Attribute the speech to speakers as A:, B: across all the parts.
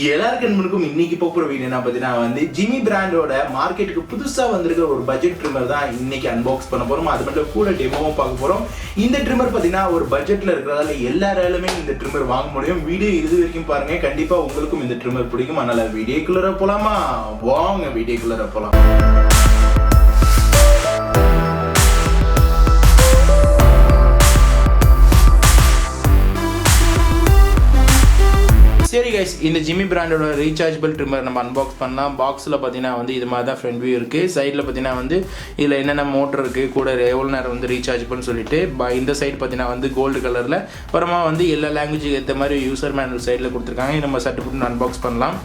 A: எல்லாருக்கும் இன்னைக்கு போகிற வீடியோ என்ன பார்த்தீங்கன்னா வந்து ஜிமி பிராண்டோட மார்க்கெட்டுக்கு புதுசாக வந்திருக்கிற ஒரு பட்ஜெட் ட்ரிம்மர் தான் இன்னைக்கு அன்பாக்ஸ் பண்ண போகிறோம். அது மட்டும் கூட டெமோவும் பார்க்க போகிறோம். இந்த ட்ரிம்மர் பார்த்தீங்கன்னா ஒரு பட்ஜெட்டில் இருக்கிறதால எல்லாராலுமே இந்த ட்ரிம்மர் வாங்க முடியும். வீடியோ இது வரைக்கும் பாருங்க, கண்டிப்பாக உங்களுக்கும் இந்த ட்ரிம்மர் பிடிக்கும். அதனால வீடியோக்குள்ளே போகலாமா? வாங்க வீடியோக்குள்ளே போகலாம். சரி கைஸ், இந்த ஜிமி பிராண்டோட ரீசார்ஜபிள் ட்ரிம்மர் நம்ம அன்பாக்ஸ் பண்ணலாம். பாக்ஸில் பார்த்தீங்கன்னா வந்து இது மாதிரி தான் ஃப்ரண்ட் வியூ இருக்குது. சைடில் பார்த்தீங்கன்னா வந்து இதில் என்னென்ன மோட்டர் இருக்குது, கூட எவ்வளோ நேரம் வந்து ரீசார்ஜபிள்னு சொல்லிட்டு இந்த சைடு பார்த்தீங்கன்னா வந்து கோல்டு கலரில் அப்புறமா வந்து எல்லா லாங்குவேஜுக்கு ஏற்ற மாதிரி யூசர் மேனுவல் சைடில் கொடுத்துருக்காங்க. நம்ம சட்டு போட்டு அன்பாக்ஸ் பண்ணலாம்.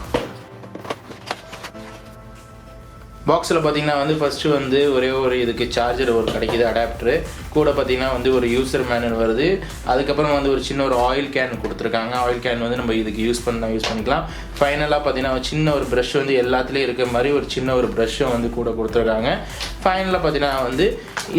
A: பாக்ஸில் பார்த்தீங்கன்னா வந்து ஃபஸ்ட்டு வந்து ஒரே ஒரு இதுக்கு சார்ஜர் ஒரு கிடைக்கிது, அடாப்டரு. கூட பார்த்தீங்கன்னா வந்து ஒரு யூசர் மேனுவல் வருது. அதுக்கப்புறம் வந்து ஒரு சின்ன ஒரு ஆயில் கேன் கொடுத்துருக்காங்க. ஆயில் கேன் வந்து நம்ம இதுக்கு யூஸ் பண்ணிக்கலாம். ஃபைனலாக பார்த்தீங்கன்னா சின்ன ஒரு ப்ரஷ் வந்து எல்லாத்துலேயும் இருக்கிற மாதிரி ஒரு சின்ன ஒரு ப்ரஷ்ஷும் வந்து கூட கொடுத்துருக்காங்க. ஃபைனலாக பார்த்தீங்கன்னா வந்து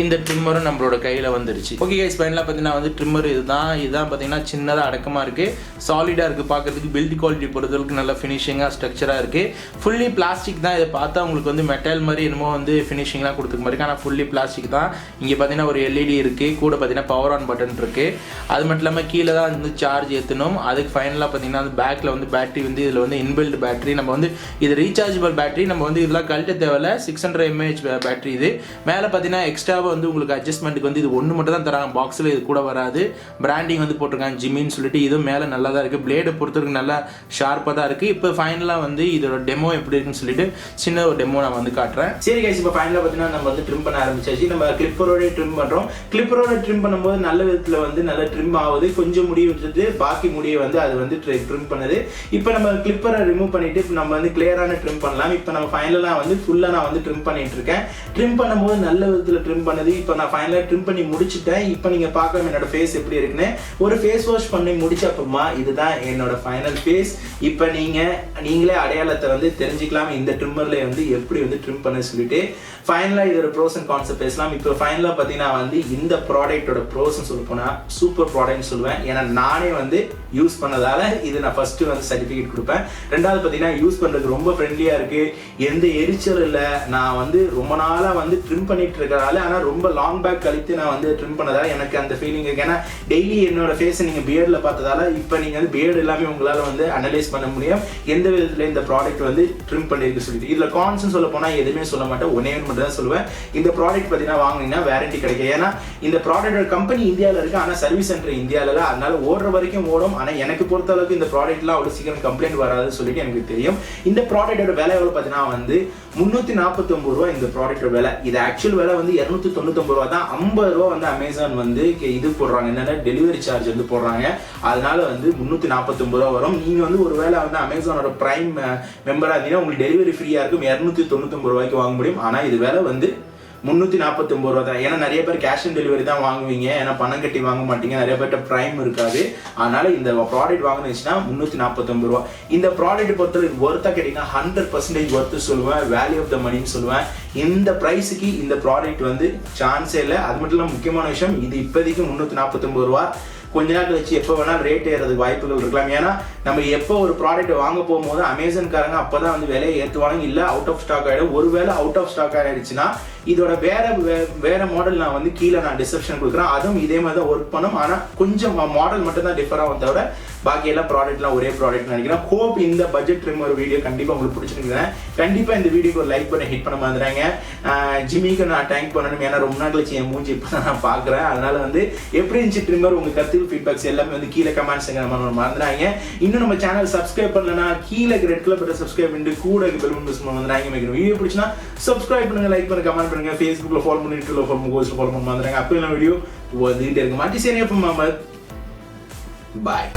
A: இந்த ட்ரிம்மரும் நம்மளோட கையில் வந்துருச்சு. ஓகே கைஸ், ஃபைனலாக பார்த்தீங்கன்னா வந்து ட்ரிம்மர் இதுதான் பார்த்தீங்கன்னா சின்னதாக அடக்கமாக இருக்குது, சாலிடாக இருக்குது, பார்க்குறதுக்கு பில்ட் குவாலிட்டி பொறுத்தவரைக்கும் நல்ல ஃபினிஷிங்காக ஸ்ட்ரக்சராக இருக்குது. ஃபுல்லி பிளாஸ்டிக் தான். இதை பார்த்தா உங்களுக்கு வந்து மெட்டல் மாதிரி என்னமோ வந்து ஃபினிஷிங்லாம் கொடுத்துக்க மாதிரி இருக்குது, ஆனால் ஃபுல்லி பிளாஸ்டிக் தான். இங்கே பார்த்தீங்கன்னா ஒரு எல்இடி இருக்குது, கூட பார்த்தீங்கன்னா பவர் ஆன் பட்டன் இருக்குது. அது மட்டும் இல்லாமல் கீழே தான் வந்து சார்ஜ் ஏற்றணும். அதுக்கு ஃபைனலாக பார்த்தீங்கன்னா அந்த பேக்கில் வந்து பேட்டரி வந்து இதில் வந்து இன்பில்ட் பேட்டரி. நம்ம வந்து இது ரீசார்ஜபிள் பேட்டரி, நம்ம வந்து இதெல்லாம் கழட்ட தேவையில்ல. 600 mAh பேட்டரி இது. மேலே பார்த்தீங்கன்னா எக்ஸ்ட்ராவாக வந்து உங்களுக்கு அட்ஜஸ்ட்மெண்ட்டுக்கு வந்து இது ஒன்று மட்டும் தான் தராங்க. பாக்ஸில் இது கூட வராது. பிராண்டிங் வந்து போட்டிருக்காங்க ஜிமின்னு சொல்லிட்டு. இதுவும் மேலே நல்லா தான் இருக்குது. பிளேடை பொறுத்தவரைக்கும் நல்லா ஷார்ப்பாக தான் இருக்குது. இப்போ ஃபைனலாக வந்து இதோட டெமோ எப்படி இருக்குன்னு சொல்லிட்டு சின்ன ஒரு டெமோ நான் வந்து காட்டுறேன். சரி கைஸ், இப்போ ஃபைனலாக பார்த்தீங்கன்னா நம்ம வந்து ட்ரிம் பண்ண ஆரம்பிச்சாச்சு. நம்ம கிளிப்பரோட ட்ரிம் பண்ணுறோம். கிளிப்பரோட ட்ரிம் பண்ணும்போது நல்ல விதத்தில் வந்து நல்லா ட்ரிம் ஆகுது. கொஞ்சம் முடி விட்டுட்டு பாக்கி முடியை வந்து அது வந்து ட்ரிம் பண்ணுது. இப்போ நம்ம கிளிப்பரை ரிமூவ் பண்ணிட்டு நம்ம வந்து கிளியரான ட்ரிம் பண்ணலாம். இப்போ நம்ம ஃபைனலாக வந்து ஃபுல்லாக நான் வந்து ட்ரிம் பண்ணிட்டு இருக்கேன். ட்ரிம் பண்ணும்போது நல்ல விதத்தில் ட்ரிம் பண்ணுது. இப்போ நான் ஃபைனலாக ட்ரிம் பண்ணி முடிச்சுட்டேன். இப்போ நீங்கள் பார்க்கலாம் என்னோட ஃபேஸ் எப்படி இருக்குன்னு. ஒரு ஃபேஸ் வாஷ் பண்ணி முடிச்ச அப்புறமா இதுதான் என்னோட ஃபைனல் ஃபேஸ். இப்போ நீங்களே அடையாளத்தை வந்து தெரிஞ்சுக்கலாம் இந்த ட்ரிம்மர்ல வந்து எப்படி வந்து ட்ரிம் பண்ண சொல்லிட்டு. ஃபைனலாக இதோட ப்ரோஸ் அண்ட் கான்ஸ் பேசலாம். இப்போ ஃபைனலாக பார்த்தீங்கன்னா வந்து இந்த ப்ராடக்டோட ப்ரோஸ்ன்னு சொல்ல போனால் சூப்பர் ப்ராடக்ட்னு சொல்லுவேன். ஏன்னா நானே வந்து யூஸ் பண்ணதால இது நான் ஃபர்ஸ்ட் வந்து சர்டிஃபிகேட் கொடுப்பேன். ரெண்டாவது பார்த்தீங்கன்னா யூஸ் பண்ணுறதுக்கு ரொம்ப ஃப்ரெண்ட்லியாக இருக்குது, எந்த எரிச்சல் இல்லை. நான் வந்து ரொம்ப நாளாக வந்து ட்ரிம் பண்ணிட்டு இருக்கிறதால, ஆனால் ரொம்ப லாங் பேக் கழித்து நான் வந்து ட்ரிம் பண்ணதால எனக்கு அந்த ஃபீலிங் இருக்கு. ஏன்னா டெய்லி என்னோட ஃபேஸை நீங்கள் பியர்டில் பார்த்ததால இப்போ நீங்கள் வந்து பியர்டு எல்லாமே உங்களால் வந்து அனலைஸ் பண்ண முடியும் எந்த விதத்தில் இந்த ப்ராடக்ட் வந்து ட்ரிம் பண்ணியிருக்கு சொல்லிட்டு. இதில் கான்ஸ்னு சொல்ல போனால் எதுவுமே சொல்ல மாட்டேன், ஒன்னே மட்டும் தான் சொல்லுவேன். இந்த ப்ராடக்ட் பார்த்தீங்கன்னா வாங்கினீங்கன்னா வேரண்டி கிடைக்கும். ஏன்னா இந்த ப்ராடக்டோட கம்பெனி இந்தியாவில் இருக்குது, ஆனால் சர்வீஸ் சென்டர் இந்தியாவில் இல்லை. அதனால ஓடுற வரைக்கும் ஓடும். ஆனால் எனக்கு பொறுத்த அளவுக்கு இந்த ப்ராடக்ட்லாம் அவ்வளோ சீக்கிரம் கம்ப்ளைண்ட் வராதுன்னு சொல்லிட்டு எனக்கு தெரியும். இந்த ப்ராடக்டோட விலை எவ்வளோ பார்த்தீங்கன்னா வந்து 349 ரூபா இந்த ப்ராடக்டோட விலை. இது ஆக்சுவல் விலை வந்து 299 ரூபா தான். 50 ரூபா வந்து அமேசான் வந்து இது போடுறாங்க, என்னென்ன டெலிவரி சார்ஜ் வந்து போடுறாங்க. அதனால வந்து 349 ரூபா வரும். நீங்கள் வந்து ஒரு வேளை வந்து அமேசானோட பிரைம் மெம்பராக இருந்தீங்கன்னா உங்களுக்கு டெலிவரி ஃப்ரீயாக இருக்கும். 299 ரூபாய்க்கு வாங்க முடியும். ஆனால் இது விலை வந்து 349 ரூபா தான். ஏன்னா நிறைய பேர் கேஷ் ஆன் டெலிவரி தான் வாங்குவீங்க, ஏன்னா பணம் கட்டி வாங்க மாட்டீங்க, நிறைய பேர்ட்ட பிரைம் இருக்காது. அதனால இந்த ப்ராடக்ட் வாங்கினுச்சுன்னா 349 ரூபா. இந்த ப்ராடக்ட் பொறுத்தவரை ஒர்த்தா கேட்டீங்கன்னா 100% ஒர்த்து சொல்லுவேன், வேல்யூ ஆஃப் த மணின்னு சொல்லுவேன். இந்த ப்ரைஸுக்கு இந்த ப்ராடக்ட் வந்து சான்ஸே இல்லை. அது மட்டும் இல்லாமல் முக்கியமான விஷயம், இது இப்போதைக்கு 349 ரூபா. கொஞ்ச நாள் கழிச்சு எப்போ வேணாலும் ரேட் ஏறதுக்கு வாய்ப்புகள் இருக்கலாம். ஏன்னா நம்ம எப்போ ஒரு ப்ராடக்ட் வாங்க போகும்போது அமேசான்காரங்க அப்போ தான் வந்து விலையை ஏற்றுவாங்க, இல்லை அவுட் ஆஃப் ஸ்டாக் ஆகிடும். ஒருவேளை அவுட் ஆஃப் ஸ்டாக் ஆகிடுச்சுன்னா இதோட வேற மாடல் நான் வந்து கீழே நான் டிஸ்கிரிப்ஷன் கொடுக்குறேன். அதுவும் இதே மாதிரி தான் ஒர்க் பண்ணும். ஆனால் கொஞ்சம் மாடல் மட்டும் தான் டிஃபர் ஆகும், தவிர பாக்கி எல்லாம் ப்ராடக்ட்லாம் ஒரே ப்ராடக்ட் நினைக்கிறேன். ஹோப் இந்த பட்ஜெட் ட்ரிம்மர் வீடியோ கண்டிப்பாக உங்களுக்கு பிடிச்சிருக்கிறேன். கண்டிப்பாக இந்த வீடியோக்கு ஒரு லைக் பண்ணி ஹிட் பண்ண மாதிரிங்க. ஜிமிக்கு நான் தேங்க் பண்ணணும், ஏன்னா ரொம்ப நாள் கழிச்சு என் மூஞ்சி இப்போ நான் பார்க்குறேன். அதனால வந்து எப்படி இருந்துச்சு ட்ரிம்மர், உங்கள் கருத்து ஃபீட்பேக்ஸ் எல்லாமே வந்து கீழே கமெண்ட்ஸ் நம்ம மறந்துடாங்க. இன்னும் நம்ம சேனல் சப்ஸ்கிரைப் பண்ணலன்னா கீழே ரெட் கலர் பட்டன் சப்ஸ்கிரைப் பண்ணிட்டு கூட பெல் மிஸ் வந்துடாங்க. வீடியோ பிடிச்சினா சப்ஸ்கிரைப் பண்ணுங்க, லைக் பண்ணுங்க, கமெண்ட் பண்ணுங்க. ஃபேஸ்புக்கில் ஃபாலோ பண்ணி, ட்விட்டரில் ஃபாலோ பண்ணி, கோஸ்ட்டில் ஃபாலோ பண்ண வந்துடுறாங்க. அப்போ எல்லாம் வீடியோ வந்துகிட்டே இருக்க மாட்டி. சரி, அப்போ பாய்.